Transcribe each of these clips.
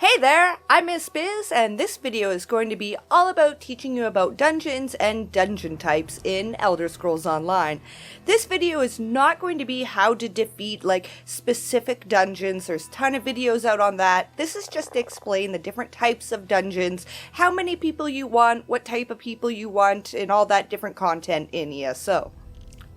Hey there, I'm Miss Bizz, and this video is going to be all about teaching you about dungeons and dungeon types in Elder Scrolls Online. This video is not going to be how to defeat specific dungeons. There's a ton of videos out on that. This is just to explain the different types of dungeons, how many people you want, what type of people you want, and all that different content in ESO.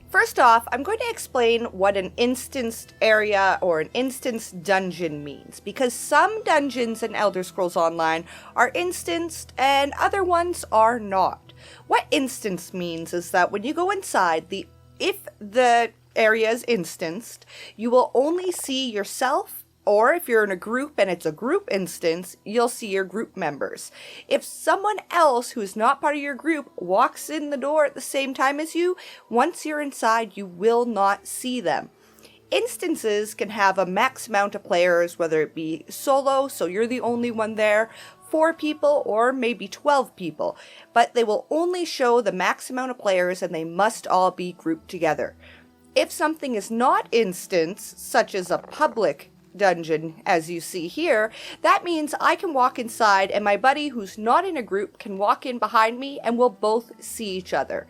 First off, I'm going to explain what an instanced area or an instanced dungeon means, because some dungeons in Elder Scrolls Online are instanced and other ones are not. What instance means is that when you go inside, if the area is instanced, you will only see yourself, or if you're in a group and it's a group instance, you'll see your group members. If someone else who is not part of your group walks in the door at the same time as you, once you're inside, you will not see them. Instances can have a max amount of players, whether it be solo, so you're the only one there, 4 people, or maybe 12 people, but they will only show the max amount of players and they must all be grouped together. If something is not instanced, such as a public dungeon, as you see here, that means I can walk inside and my buddy who's not in a group can walk in behind me and we'll both see each other.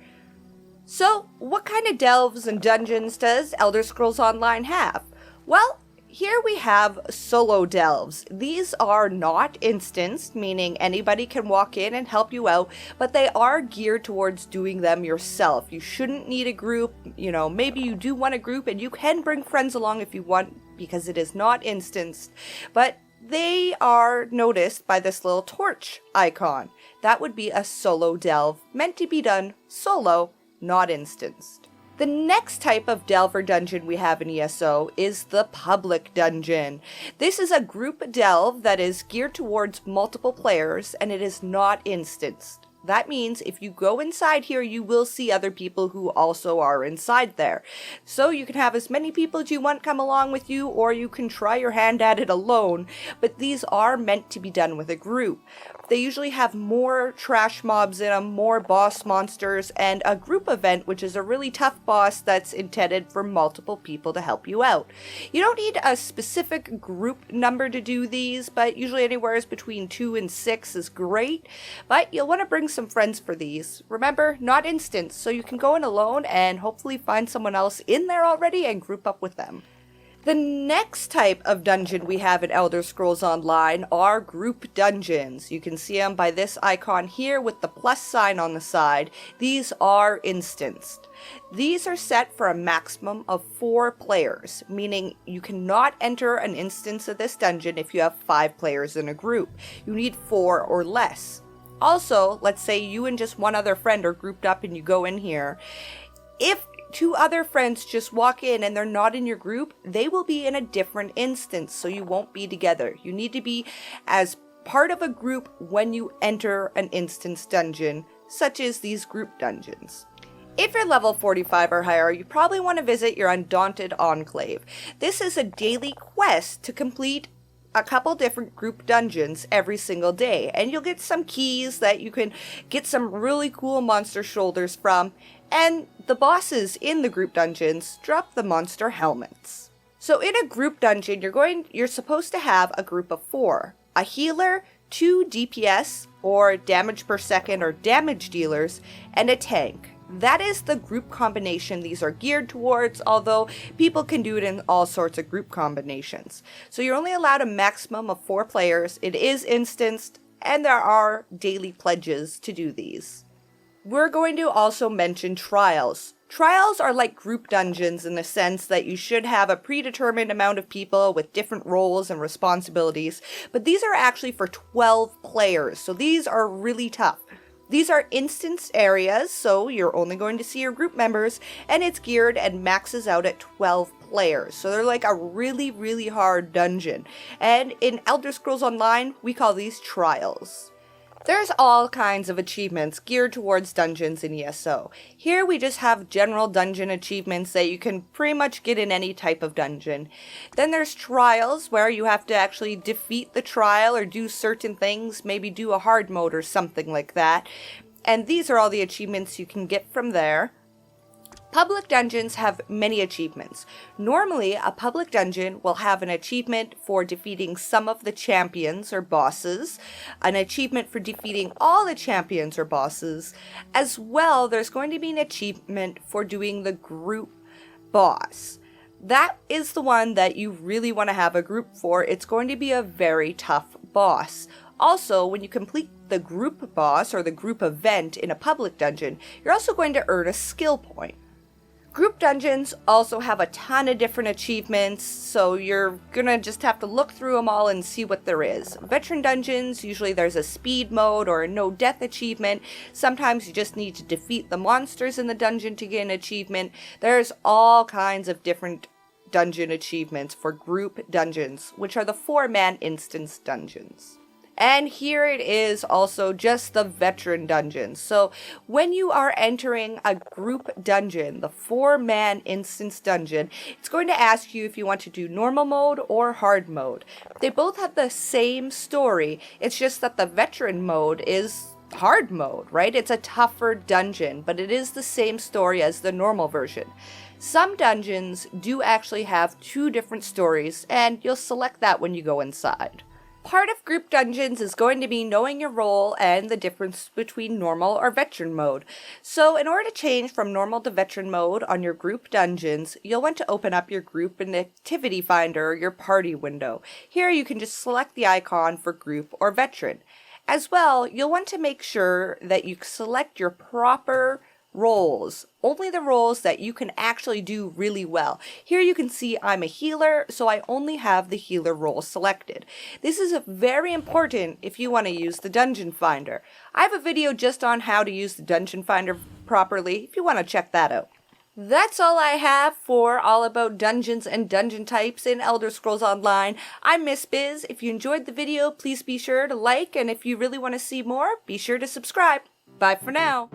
So, what kind of delves and dungeons does Elder Scrolls Online have? Well, here we have solo delves. These are not instanced, meaning anybody can walk in and help you out, but they are geared towards doing them yourself. You shouldn't need a group, maybe you do want a group and you can bring friends along if you want, because it is not instanced, but they are noticed by this little torch icon. That would be a solo delve, meant to be done solo, not instanced. The next type of delve or dungeon we have in ESO is the public dungeon. This is a group delve that is geared towards multiple players and it is not instanced. That means if you go inside here, you will see other people who also are inside there. So you can have as many people as you want come along with you, or you can try your hand at it alone, but these are meant to be done with a group. They usually have more trash mobs in them, more boss monsters, and a group event, which is a really tough boss that's intended for multiple people to help you out. You don't need a specific group number to do these, but usually anywhere between 2 and 6 is great. But you'll want to bring some friends for these. Remember, not instance, so you can go in alone and hopefully find someone else in there already and group up with them. The next type of dungeon we have in Elder Scrolls Online are group dungeons. You can see them by this icon here with the plus sign on the side. These are instanced. These are set for a maximum of 4 players, meaning you cannot enter an instance of this dungeon if you have 5 players in a group. You need 4 or less. Also, let's say you and just one other friend are grouped up and you go in here. If 2 other friends just walk in and they're not in your group, they will be in a different instance, so you won't be together. You need to be as part of a group when you enter an instance dungeon, such as these group dungeons. If you're level 45 or higher, you probably want to visit your Undaunted Enclave. This is a daily quest to complete a couple different group dungeons every single day, and you'll get some keys that you can get some really cool monster shoulders from, and the bosses in the group dungeons drop the monster helmets. So in a group dungeon, you're supposed to have a group of 4. A healer, 2 DPS, or damage per second or damage dealers, and a tank. That is the group combination these are geared towards, although people can do it in all sorts of group combinations. So you're only allowed a maximum of 4 players, it is instanced, and there are daily pledges to do these. We're going to also mention trials. Trials are like group dungeons in the sense that you should have a predetermined amount of people with different roles and responsibilities, but these are actually for 12 players, so these are really tough. These are instance areas, so you're only going to see your group members, and it's geared and maxes out at 12 players. So they're like a really, really hard dungeon. And in Elder Scrolls Online, we call these trials. There's all kinds of achievements geared towards dungeons in ESO. Here we just have general dungeon achievements that you can pretty much get in any type of dungeon. Then there's trials where you have to actually defeat the trial or do certain things, maybe do a hard mode or something like that. And these are all the achievements you can get from there. Public dungeons have many achievements. Normally, a public dungeon will have an achievement for defeating some of the champions or bosses, an achievement for defeating all the champions or bosses. As well, there's going to be an achievement for doing the group boss. That is the one that you really want to have a group for. It's going to be a very tough boss. Also, when you complete the group boss or the group event in a public dungeon, you're also going to earn a skill point. Group dungeons also have a ton of different achievements, so you're gonna just have to look through them all and see what there is. Veteran dungeons, usually there's a speed mode or a no death achievement. Sometimes you just need to defeat the monsters in the dungeon to get an achievement. There's all kinds of different dungeon achievements for group dungeons, which are the 4-man instance dungeons. And here it is also just the veteran dungeons. So when you are entering a group dungeon, the 4-man instance dungeon, it's going to ask you if you want to do normal mode or hard mode. They both have the same story. It's just that the veteran mode is hard mode, right? It's a tougher dungeon, but it is the same story as the normal version. Some dungeons do actually have 2 different stories, and you'll select that when you go inside. Part of group dungeons is going to be knowing your role and the difference between normal or veteran mode. So in order to change from normal to veteran mode on your group dungeons, you'll want to open up your group and activity finder or your party window. Here you can just select the icon for group or veteran. As well, you'll want to make sure that you select your proper roles, only the roles that you can actually do really well. Here you can see I'm a healer, so I only have the healer role selected. This is very important if you want to use the dungeon finder. I have a video just on how to use the dungeon finder properly if you want to check that out. That's all I have for all about dungeons and dungeon types in Elder Scrolls Online. I'm Miss Bizz. If you enjoyed the video, please be sure to like, and if you really want to see more, be sure to subscribe. Bye for now.